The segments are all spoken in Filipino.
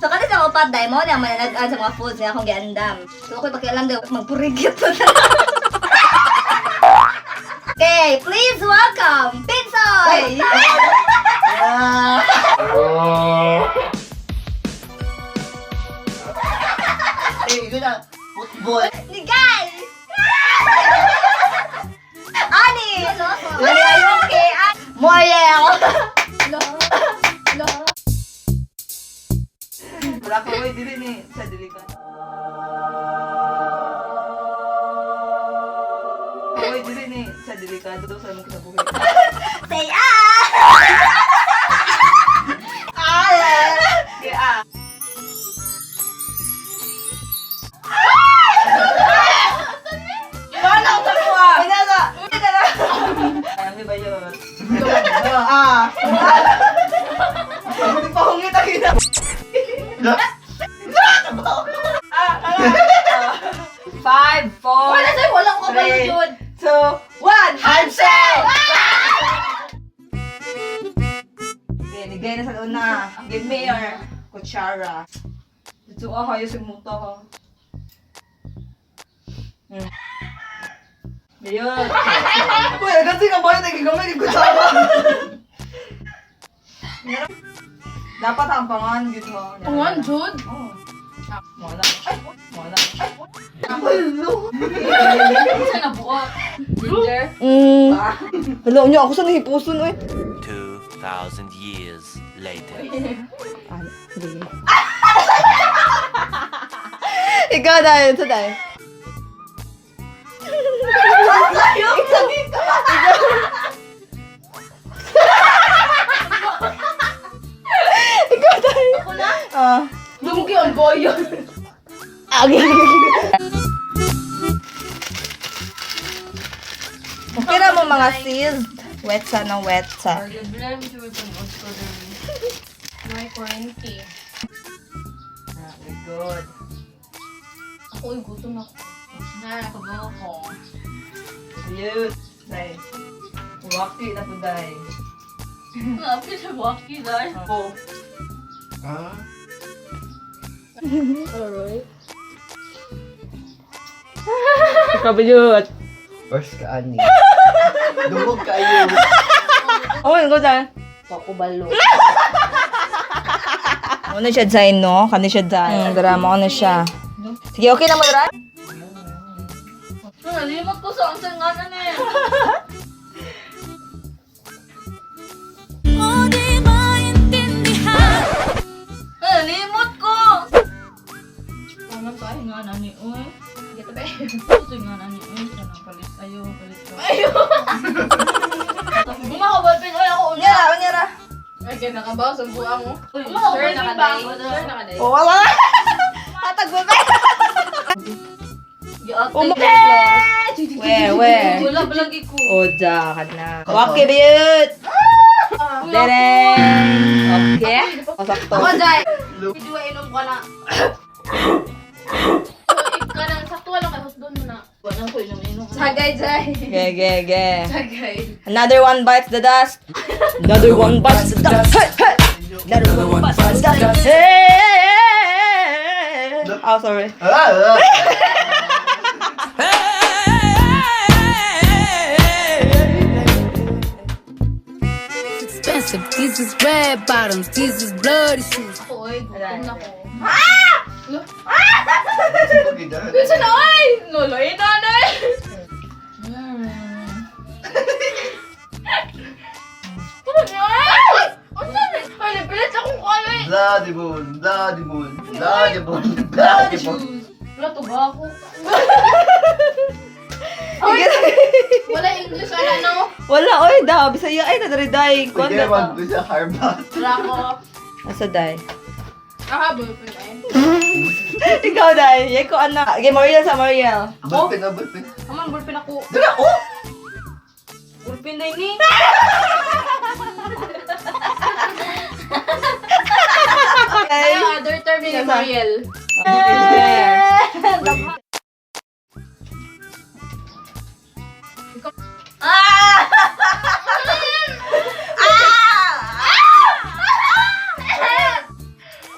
So kasi sa upat dahil mo na mananag-an sa mga foods nga akong giandam. So ako'y pakialam daw magpurigit po na. Okay, please welcome Pinsoy! Ikaw na, football. Ligay! Ani! Ani Ayuki! Moyel! Wala ka boy, dili ni. Sa dili ka. Boy, dili ni. Sa dili ka. Dito sa mong kinabuhi. Say ah! Kaya Wala ko sa kuha! Pinasa! Alam niyo ba yun? Hindi pa hungit ang ina. 5, 4, Wala sa'yo, wala ko ba Three. yun? 2, 1, handshake! Ligay na sa una. Give me your kutsara. Dito ka kayo sa muta ka. Ayun. Uy, agad ka ba yung nagigamay yung kutsara? Dapat ang pangan, yun mo. Pangan, Jud? Oo. Wala. Ay! Wala. Sa nabuak. Ginger? Hala, niyo ako sa nahipuson, oy. 2,000 years later. Ikaw dahil, ito dahil. Ikaw dahil. Ako na? Dumugi on boy yun. Okay na mo mga sis. Wetsa ng wetsa. Bilang mo siya panood ko din. May quarantine. Very good. Ako, gutom ako. Nakakaba ako. Yun. Dahil. Waki na to dahil. Napit sa waki dahil. Ako. Alright. Kabayot. First ka, ani. Dumog kayo. Oh my God, dahil. Pakubalo. Ano siya dyan, no? Kani siya dyan. Drama ko na siya. Sige, okay na mo, Dra? Nalimot ko sa ang nga na eh. Nalimot ko! Tama tayo nga na ni Uy. Dito ba? Gusto nga na ni Uy. Sana palit. Palit ko. Umakabal Uy, ako una. Unyara, unyara. Ay, kaya nakabaw sa buha mo. Uy, Sure, sure nakaday. nakaday. Sure nakaday. Oh, wala. Hatag mo ba? Where? Wala palagi ko. Oh, dyan na. Waki, biyot. Dereng. Okay. Pasakto. Ako, Jai. Hindi wa inom ka na. Kanang sakto lang kay doon mo na. Wala ko inom. Sagay, Jai. Ge. Sagay. Another one bites the dust. Another one bites the dust. Hey, hey. Another one bites the dust. Hey. Oh, sorry. Expensive. These is red bottoms. These is bloody shoes. Ako, oy, gutom na ko. Gusto na, oy! Loloy na na eh. Ano niya? Ano na? Ay, napilit akong kalay. Bloody moon, bloody moon, bloody moon, bloody moon. Wala to ba ako? Wala English, wala no? Wala, oy, da. Bisaya, ay, nadariday. Pwede naman ko sa Harvard. Wala ko. Asa, day? Kahabol ko na eh. Ikaw, day. Yay ko, anak. Okay, Mariel sa Mariel. Bulpin na bulpin. Aman, bulpin ako. Dala, oh! Bulpin na ini. Okay. Ay, other term ni Yes, Mariel. Is there?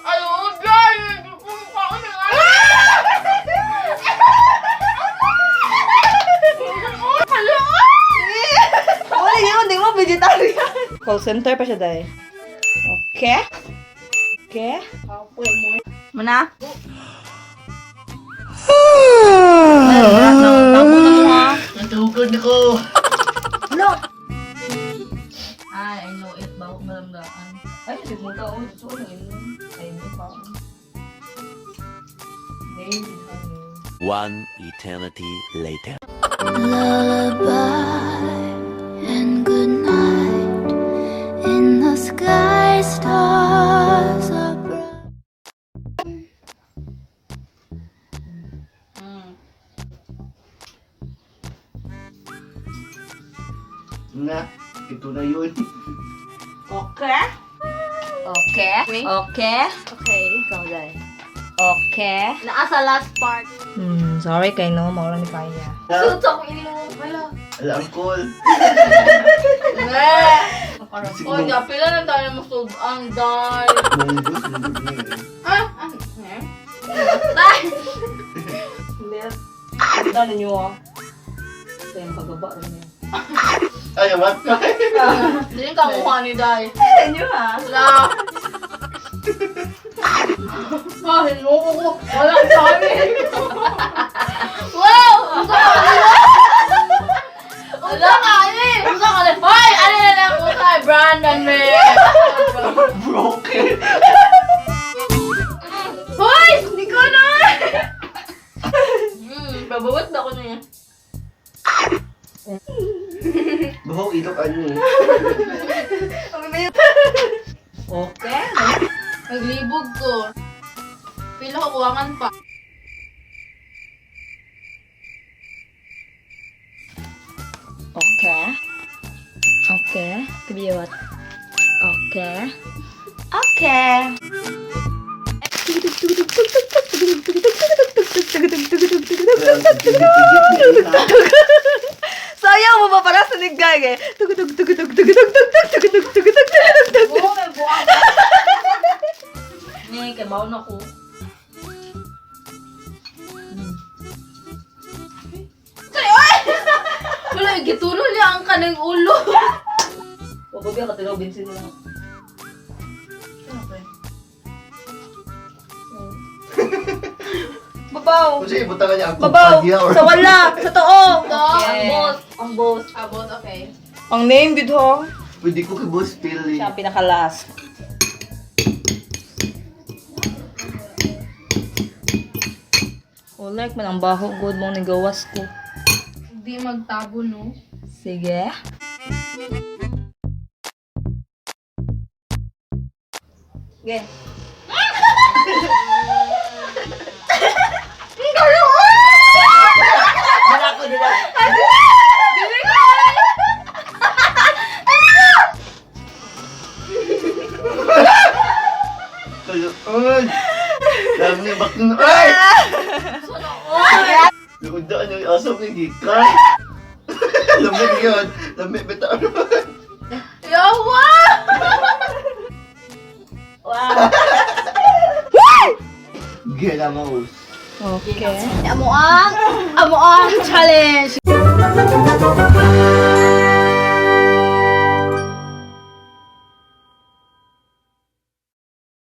Ano ba? Call center pa siya, day. Okay? Okay? Mana? Tabo na mo ha. Natugod ako. Ay, I know it. Bawak malanggaan. Ay, hindi mo tao. Gusto ko yun. Ay, hindi pa. Name, One eternity later. Lullaby and good night. In the sky, stars are bright. Na, ito na yun. Okay? Okay. Okay. Okay. Ikaw, Day. Okay. Naa sa last part. Sorry kay no. Mawala ni Kaya. Suot ako ininom. Wala. Alam, cool. Oh, ya, pila na tayo masud ang dal. Munggos, munggos na yun. Kita ninyo ah. Ito yung pagaba rin yun. Ay, amat ka. Dili ka mukha ni Day. Inyo ha? Wala. Hinuko ko. Walang sabi. Wow! Unsa ka ni? Unsa ka ni? Hoy! Ano na lang unsa? Brandon, man. Broken. Hoy! Hindi ko na! Babawat na ako niya. Bahog ilok ano eh. Okay? Naglibog ko. Pila ko kuwangan pa. Okay. Okay. Kabiyot. Okay. Okay. Sayang mo ba para sa nigay eh? Oo, may buwan. Ni, kay baon ako. Wala, gitulo niya ang kanang ulo. Pagbabi ka tilaw bensin mo lang. Babaw! Kasi ibutangan niya ang Babaw! kumpanya or... Sa wala! Sa too! Ito, ang boss. Ang boss. Abot, okay. Ang name bid ho? Pwede ko kay Boss Phil eh. Siya ang pinaka-last. Like man ang baho. Good mo gawas ko. Hindi magtabo, no? Sige. Sige. Dala ko, dala. Kayo, ay! Lang niya bak nun, ay! Lugdaan yung aso ng gikan. Lamig yun. Lamig bitaw naman. Yawa! Gila mouse. Okay. Amo ang challenge.